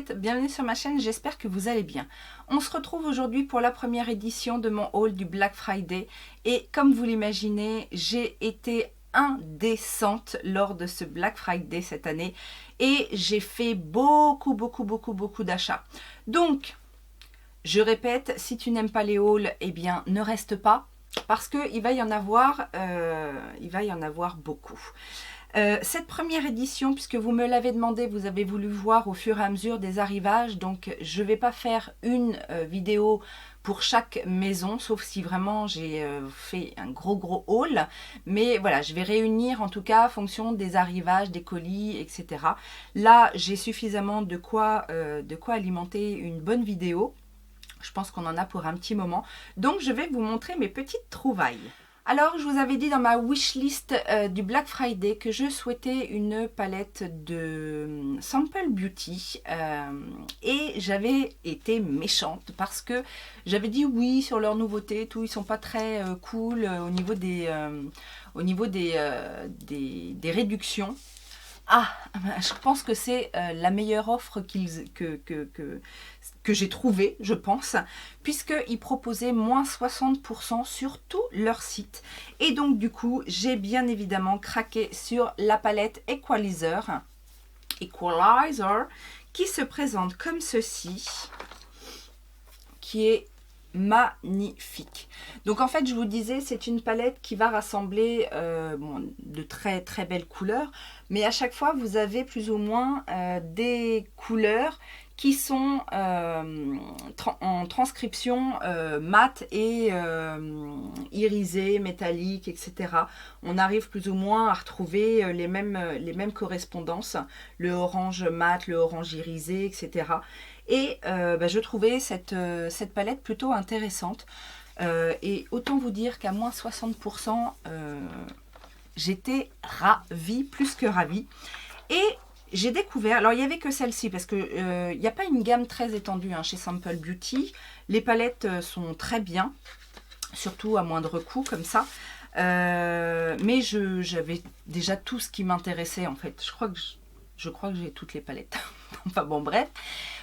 chaussettes, bienvenue sur ma chaîne, j'espère que vous allez bien. On se retrouve aujourd'hui pour la première édition de mon haul du Black Friday et comme vous l'imaginez, j'ai été indécente lors de ce Black Friday cette année et j'ai fait beaucoup d'achats. Donc, je répète, si tu n'aimes pas les hauls, eh bien ne reste pas parce qu'il va y en avoir beaucoup. Cette première édition, puisque vous me l'avez demandé, vous avez voulu voir au fur et à mesure des arrivages, donc je ne vais pas faire une vidéo pour chaque maison, sauf si vraiment j'ai fait un gros haul, mais voilà, je vais réunir en tout cas en fonction des arrivages, des colis, etc. Là, j'ai suffisamment de quoi alimenter une bonne vidéo. Je pense qu'on en a pour un petit moment, donc je vais vous montrer mes petites trouvailles. Alors, je vous avais dit dans ma wishlist du Black Friday que je souhaitais une palette de Sample Beauty et j'avais été méchante parce que j'avais dit oui sur leurs nouveautés, tout, ils sont pas très cool au niveau des réductions. Ah, je pense que c'est la meilleure offre que j'ai trouvée, je pense, puisqu'ils proposaient moins 60% sur tout leur site. Et donc, du coup, j'ai bien évidemment craqué sur la palette Equalizer, qui se présente comme ceci, qui est magnifique. Donc en fait, je vous disais, c'est une palette qui va rassembler de très belles couleurs, mais à chaque fois vous avez plus ou moins des couleurs qui sont en transcription mat et irisée, métallique, etc. On arrive plus ou moins à retrouver les mêmes correspondances, le orange mat, le orange irisé, etc. Et je trouvais cette palette plutôt intéressante. Et autant vous dire qu'à moins 60%, j'étais ravie, plus que ravie. Et j'ai découvert, alors il n'y avait que celle-ci, parce qu'il n'y a pas une gamme très étendue chez Sample Beauty. Les palettes sont très bien, surtout à moindre coût, comme ça. Mais j'avais déjà tout ce qui m'intéressait, en fait. Je crois que j'ai toutes les palettes. Enfin bon, bref.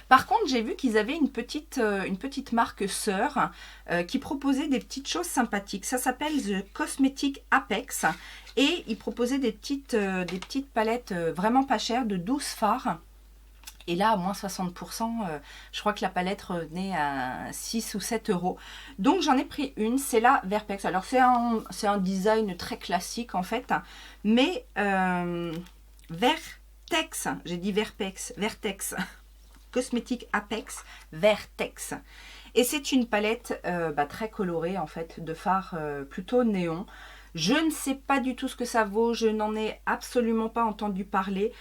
Par contre, j'ai vu qu'ils avaient une petite marque sœur qui proposait des petites choses sympathiques. Ça s'appelle The Cosmetic Apex. Et ils proposaient des petites palettes vraiment pas chères de 12 fards. Et là, à moins 60%, je crois que la palette revenait à 6 ou 7 euros. Donc, j'en ai pris une. C'est la Verpex. Alors, c'est un design très classique, en fait. Mais Vertex, j'ai dit Verpex, Vertex. Cosmetic Apex Vertex. Et c'est une palette très colorée, en fait, de fards plutôt néon. Je ne sais pas du tout ce que ça vaut. Je n'en ai absolument pas entendu parler.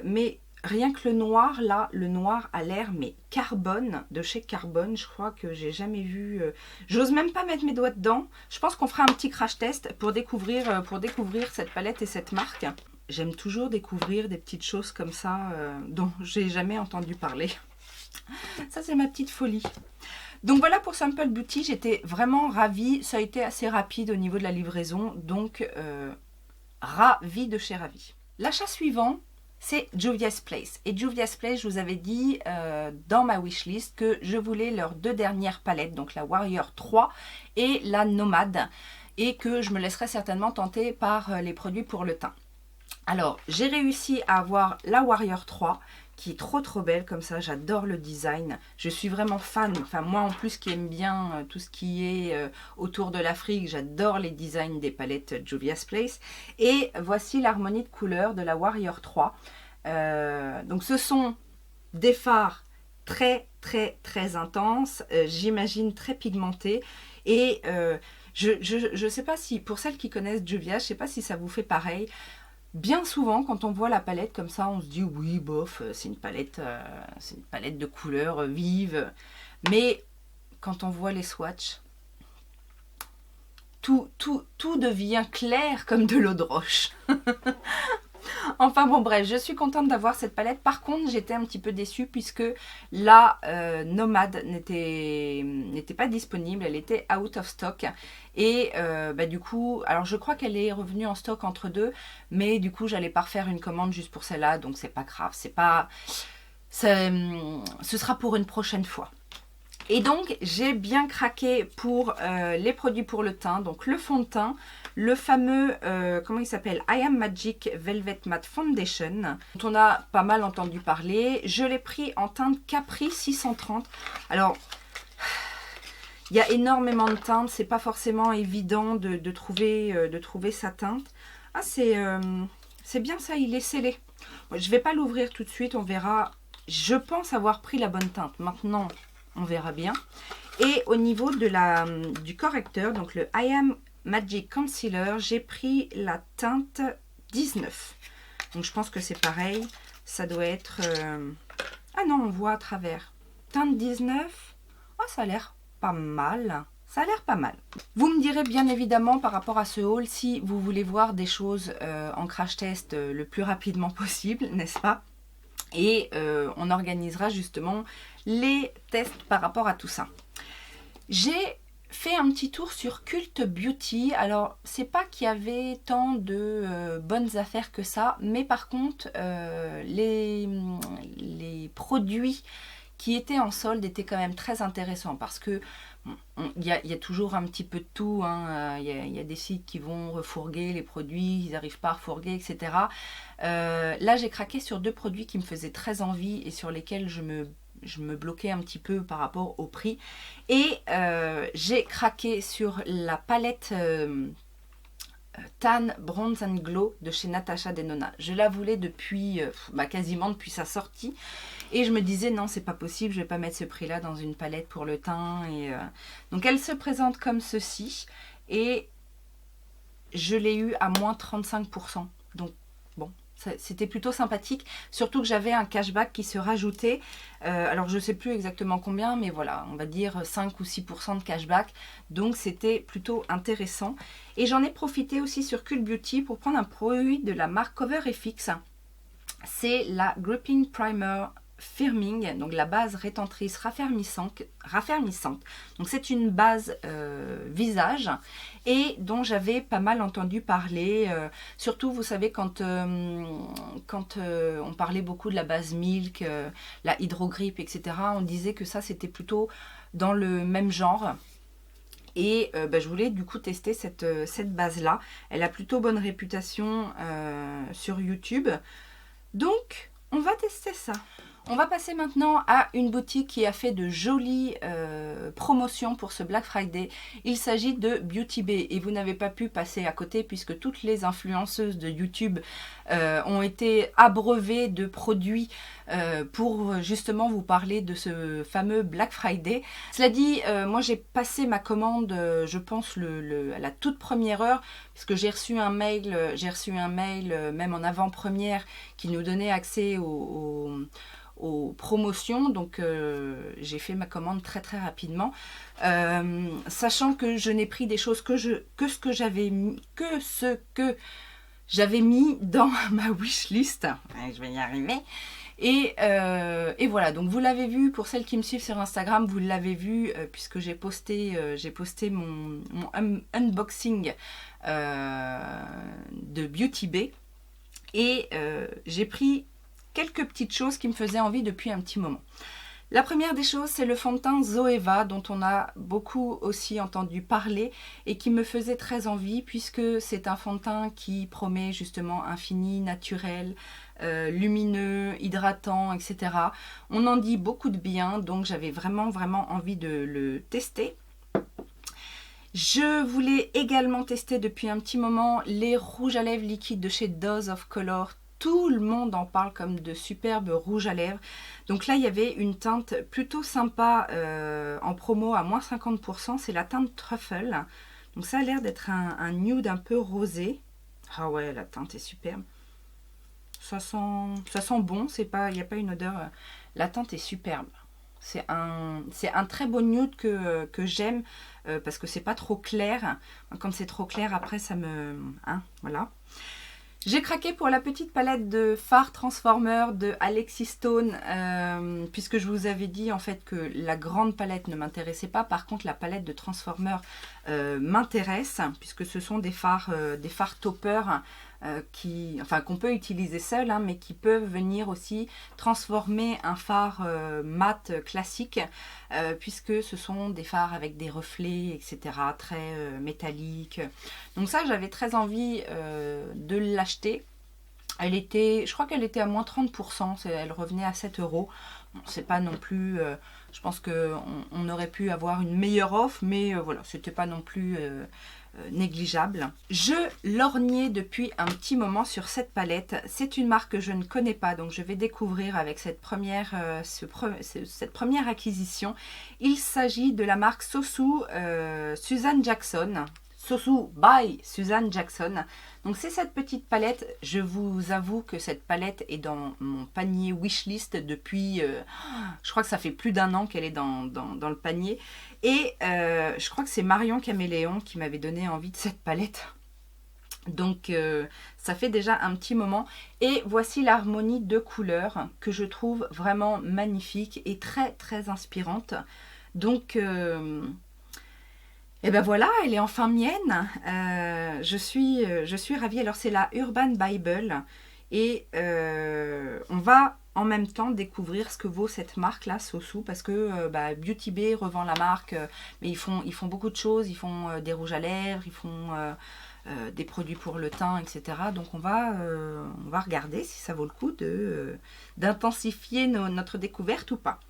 Mais rien que le noir, là, le noir a l'air, mais Carbone, de chez Carbone, je crois que j'ai jamais vu. J'ose même pas mettre mes doigts dedans. Je pense qu'on fera un petit crash test pour découvrir cette palette et cette marque. J'aime toujours découvrir des petites choses comme ça dont j'ai jamais entendu parler. Ça, c'est ma petite folie. Donc voilà pour Sample Beauty, j'étais vraiment ravie. Ça a été assez rapide au niveau de la livraison, donc ravie de chez ravie. L'achat suivant, c'est Juvia's Place. Et Juvia's Place, je vous avais dit dans ma wishlist que je voulais leurs deux dernières palettes, donc la Warrior 3 et la Nomade, et que je me laisserais certainement tenter par les produits pour le teint. Alors, j'ai réussi à avoir la Warrior 3 qui est trop belle comme ça. J'adore le design. Je suis vraiment fan. Enfin, moi en plus qui aime bien tout ce qui est autour de l'Afrique, j'adore les designs des palettes Juvia's Place. Et voici l'harmonie de couleurs de la Warrior 3. Donc, ce sont des fards très intenses. J'imagine très pigmentés. Et je ne sais pas si, pour celles qui connaissent Juvia, je ne sais pas si ça vous fait pareil. Bien souvent, quand on voit la palette comme ça, on se dit oui, bof, c'est une palette de couleurs vives. Mais quand on voit les swatchs, tout devient clair comme de l'eau de roche. Enfin bon, bref, je suis contente d'avoir cette palette. Par contre, j'étais un petit peu déçue puisque la Nomade n'était pas disponible. Elle était out of stock. Et du coup, alors je crois qu'elle est revenue en stock entre deux. Mais du coup, j'allais pas refaire une commande juste pour celle-là. Donc, c'est pas grave. ce sera pour une prochaine fois. Et donc, j'ai bien craqué pour les produits pour le teint. Donc, le fond de teint, le fameux, comment il s'appelle, I Am Magic Velvet Matte Foundation, dont on a pas mal entendu parler. Je l'ai pris en teinte Capri 630. Alors, il y a énormément de teintes. C'est pas forcément évident de trouver sa teinte. Ah, c'est bien ça, il est scellé. Moi, je vais pas l'ouvrir tout de suite, on verra. Je pense avoir pris la bonne teinte. Maintenant, on verra bien. Et au niveau de du correcteur, donc le I Am Magic Concealer, j'ai pris la teinte 19. Donc je pense que c'est pareil. Ça doit être... Ah non, on voit à travers. Teinte 19. Ah, ça a l'air pas mal. Ça a l'air pas mal. Vous me direz bien évidemment par rapport à ce haul si vous voulez voir des choses en crash test le plus rapidement possible, n'est-ce pas? Et on organisera justement les tests par rapport à tout ça. J'ai fait un petit tour sur Cult Beauty. Alors, c'est pas qu'il y avait tant de bonnes affaires que ça, mais par contre, les produits qui étaient en solde étaient quand même très intéressants parce que il y a toujours un petit peu de tout, hein. Il y a des sites qui vont refourguer les produits, ils n'arrivent pas à refourguer, etc. Là, j'ai craqué sur 2 produits qui me faisaient très envie et sur lesquels je me bloquais un petit peu par rapport au prix. Et j'ai craqué sur la palette Tan Bronze and Glow de chez Natasha Denona. Je la voulais depuis quasiment depuis sa sortie. Et je me disais non, c'est pas possible, je vais pas mettre ce prix là dans une palette pour le teint. Donc elle se présente comme ceci. Et je l'ai eu à moins 35%. Donc bon, c'était plutôt sympathique. Surtout que j'avais un cashback qui se rajoutait. Alors je sais plus exactement combien, mais voilà, on va dire 5 ou 6% de cashback. Donc c'était plutôt intéressant. Et j'en ai profité aussi sur Cult Beauty pour prendre un produit de la marque Cover FX. C'est la Gripping Primer Firming, donc la base rétentrice raffermissante. Donc c'est une base visage et dont j'avais pas mal entendu parler. Surtout, vous savez, quand on parlait beaucoup de la base Milk, la Hydrogrip, etc., on disait que ça c'était plutôt dans le même genre. Et je voulais du coup tester cette base-là. Elle a plutôt bonne réputation sur YouTube. Donc, on va tester ça. On va passer maintenant à une boutique qui a fait de jolies promotions pour ce Black Friday. Il s'agit de Beauty Bay et vous n'avez pas pu passer à côté puisque toutes les influenceuses de YouTube ont été abreuvées de produits pour justement vous parler de ce fameux Black Friday. Cela dit, moi j'ai passé ma commande, je pense à la toute première heure, puisque j'ai reçu un mail même en avant-première qui nous donnait accès aux promotions, donc j'ai fait ma commande très très rapidement, sachant que je n'ai pris des choses que ce que j'avais mis dans ma wishlist. Je vais y arriver. Et voilà, donc vous l'avez vu, pour celles qui me suivent sur Instagram, vous l'avez vu puisque j'ai posté mon unboxing de Beauty Bay. Et j'ai pris quelques petites choses qui me faisaient envie depuis un petit moment. La première des choses, c'est le fond de teint Zoeva, dont on a beaucoup aussi entendu parler et qui me faisait très envie puisque c'est un fond de teint qui promet justement infini, naturel, lumineux, hydratant, etc. On en dit beaucoup de bien, donc j'avais vraiment envie de le tester. Je voulais également tester depuis un petit moment les rouges à lèvres liquides de chez Dose of Color. Tout le monde en parle comme de superbes rouges à lèvres. Donc là, il y avait une teinte plutôt sympa en promo à moins 50%. C'est la teinte Truffle. Donc ça a l'air d'être un nude un peu rosé. Ah ouais, la teinte est superbe. Ça sent bon. Il n'y a pas une odeur. La teinte est superbe. C'est un très beau nude que j'aime parce que c'est pas trop clair. Quand c'est trop clair, après, ça me... Hein, voilà. J'ai craqué pour la petite palette de fard Transformer de Alexis Stone, puisque je vous avais dit en fait que la grande palette ne m'intéressait pas. Par contre, la palette de Transformer m'intéresse, puisque ce sont des fards topper qu'on peut utiliser seul, hein, mais qui peuvent venir aussi transformer un phare mat classique, puisque ce sont des phares avec des reflets, etc., très métalliques. Donc ça, j'avais très envie de l'acheter. Je crois qu'elle était à moins 30%, elle revenait à 7 €. Bon, c'est pas non plus, je pense qu'on aurait pu avoir une meilleure offre, mais voilà, c'était pas non plus négligeable. Je lorgnais depuis un petit moment sur cette palette. C'est une marque que je ne connais pas, donc je vais découvrir avec cette première acquisition. Il s'agit de la marque Sosu Suzanne Jackson. Sosu by Suzanne Jackson. Donc c'est cette petite palette. Je vous avoue que cette palette est dans mon panier wishlist depuis, je crois que ça fait plus d'1 an qu'elle est dans le panier. Et je crois que c'est Marion Caméléon qui m'avait donné envie de cette palette. Donc ça fait déjà un petit moment. Et voici l'harmonie de couleurs que je trouve vraiment magnifique et très très inspirante. Donc et ben voilà, elle est enfin mienne. Je suis ravie. Alors c'est la Urban Bible. Et on va en même temps découvrir ce que vaut cette marque là, Sosu, parce que Beauty Bay revend la marque, mais ils font beaucoup de choses. Ils font des rouges à lèvres, ils font des produits pour le teint, etc. Donc on va regarder si ça vaut le coup d'intensifier notre découverte ou pas.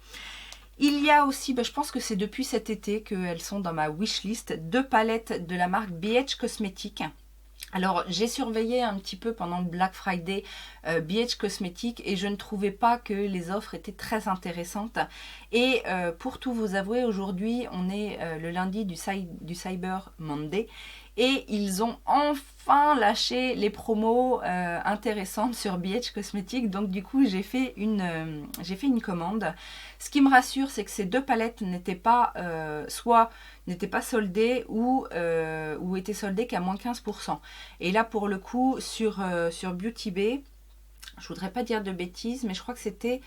Il y a aussi, je pense que c'est depuis cet été qu'elles sont dans ma wishlist, 2 palettes de la marque BH Cosmetics. Alors j'ai surveillé un petit peu pendant le Black Friday BH Cosmetics et je ne trouvais pas que les offres étaient très intéressantes. Et pour tout vous avouer, aujourd'hui on est le lundi du Cyber Monday. Et ils ont enfin lâché les promos intéressantes sur BH Cosmetics. Donc du coup, j'ai fait une commande. Ce qui me rassure, c'est que ces 2 palettes n'étaient pas soldées ou étaient soldées qu'à moins 15%. Et là, pour le coup, sur Beauty Bay, je voudrais pas dire de bêtises, mais je crois que c'était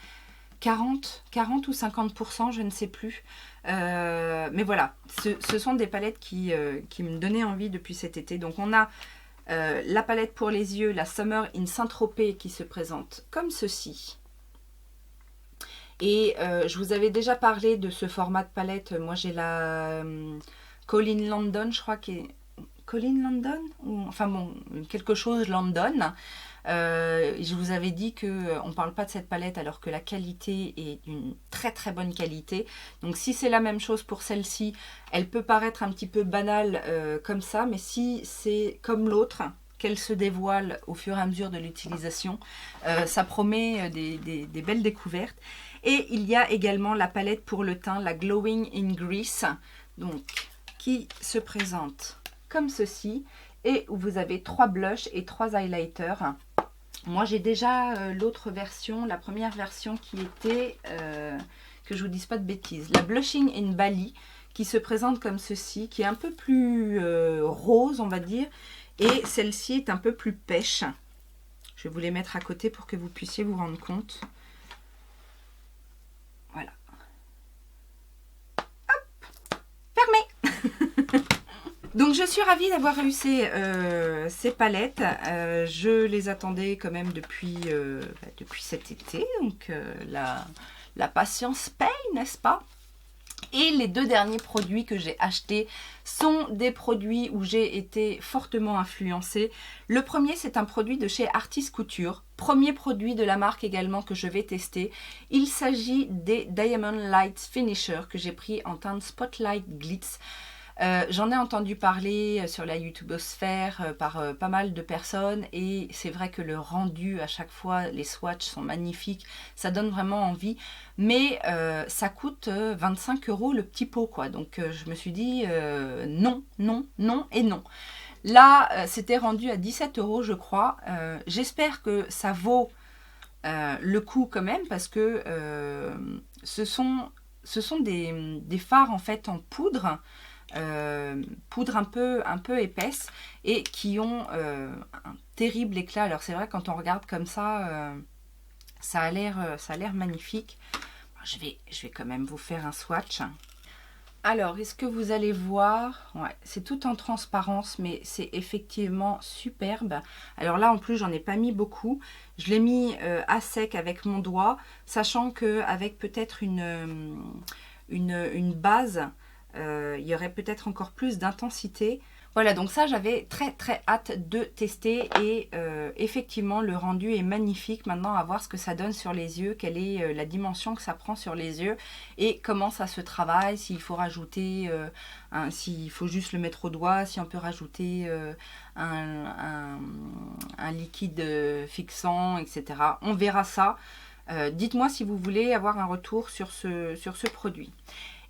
40 ou 50%, je ne sais plus. Mais voilà, ce sont des palettes qui me donnaient envie depuis cet été. Donc on a la palette pour les yeux, la Summer in Saint-Tropez qui se présente comme ceci. Et je vous avais déjà parlé de ce format de palette. Moi j'ai la Colleen London, je crois qui est... Colleen London enfin bon, quelque chose London. Je vous avais dit qu'on ne parle pas de cette palette alors que la qualité est d'une très très bonne qualité. Donc si c'est la même chose pour celle-ci, elle peut paraître un petit peu banale comme ça, mais si c'est comme l'autre, qu'elle se dévoile au fur et à mesure de l'utilisation, ça promet des belles découvertes. Et il y a également la palette pour le teint, la Glowing in Grease, donc qui se présente comme ceci, et où vous avez 3 blushs et 3 highlighters. Moi j'ai déjà l'autre version, la première version qui était, que je vous dise pas de bêtises, la Blushing in Bali, qui se présente comme ceci, qui est un peu plus rose on va dire, et celle-ci est un peu plus pêche. Je vais vous les mettre à côté pour que vous puissiez vous rendre compte. Voilà. Hop, fermé. Donc je suis ravie d'avoir eu ces palettes. Je les attendais quand même depuis cet été. Donc la patience paye, n'est-ce pas? Et les 2 derniers produits que j'ai achetés sont des produits où j'ai été fortement influencée. Le premier, c'est un produit de chez Artis Couture. Premier produit de la marque également que je vais tester. Il s'agit des Diamond Light Finisher que j'ai pris en teinte Spotlight Glitz. J'en ai entendu parler sur la YouTubosphère par pas mal de personnes et c'est vrai que le rendu à chaque fois, les swatchs sont magnifiques, ça donne vraiment envie, mais ça coûte 25 € le petit pot quoi, donc je me suis dit non, non, non et non. Là c'était rendu à 17 € je crois, j'espère que ça vaut le coup quand même parce que ce sont des fards en fait en poudre, poudre un peu épaisse et qui ont un terrible éclat. Alors c'est vrai quand on regarde comme ça, ça a l'air magnifique. Je vais quand même vous faire un swatch. Alors, est-ce que vous allez voir? Ouais, c'est tout en transparence, mais c'est effectivement superbe. Alors là, en plus, j'en ai pas mis beaucoup. Je l'ai mis à sec avec mon doigt, sachant qu'avec peut-être une base, il y aurait peut-être encore plus d'intensité. Voilà, donc ça, j'avais très très hâte de tester et effectivement, le rendu est magnifique. Maintenant, à voir ce que ça donne sur les yeux, quelle est la dimension que ça prend sur les yeux et comment ça se travaille, s'il faut rajouter, s'il faut juste le mettre au doigt, si on peut rajouter un liquide fixant, etc. On verra ça. Dites-moi si vous voulez avoir un retour sur ce produit.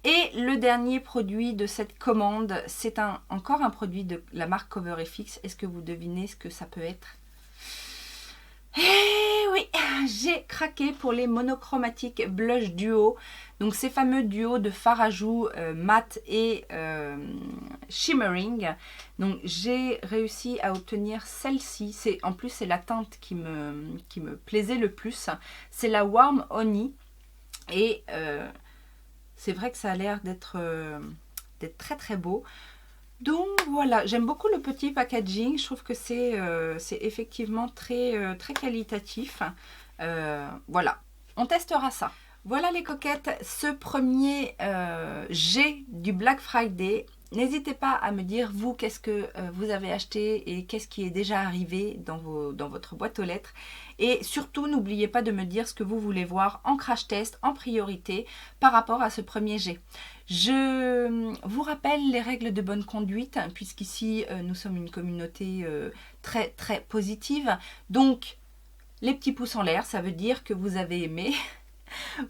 Et le dernier produit de cette commande, c'est encore un produit de la marque CoverFX. Est-ce que vous devinez ce que ça peut être? Eh oui, j'ai craqué pour les monochromatiques blush duo. Donc ces fameux duos de fard à joues mat et shimmering. Donc j'ai réussi à obtenir celle-ci. En plus c'est la teinte qui me plaisait le plus. C'est la Warm Honey. Et c'est vrai que ça a l'air d'être très très beau. Donc voilà, j'aime beaucoup le petit packaging. Je trouve que c'est effectivement très, très qualitatif. Voilà, on testera ça. Voilà les coquettes, ce premier jet du Black Friday. N'hésitez pas à me dire, vous, qu'est-ce que vous avez acheté et qu'est-ce qui est déjà arrivé dans votre boîte aux lettres. Et surtout, n'oubliez pas de me dire ce que vous voulez voir en crash test, en priorité, par rapport à ce premier jet. Je vous rappelle les règles de bonne conduite, puisqu'ici, nous sommes une communauté très, très positive. Donc, les petits pouces en l'air, ça veut dire que vous avez aimé.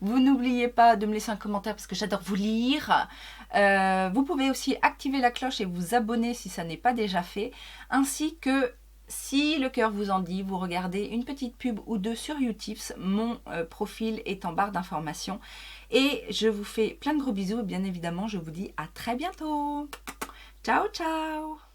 Vous n'oubliez pas de me laisser un commentaire parce que j'adore vous lire. Vous pouvez aussi activer la cloche et vous abonner si ça n'est pas déjà fait. Ainsi que, si le cœur vous en dit, vous regardez une petite pub ou deux sur Utips. Mon profil est en barre d'informations. Et je vous fais plein de gros bisous et bien évidemment, je vous dis à très bientôt. Ciao, ciao!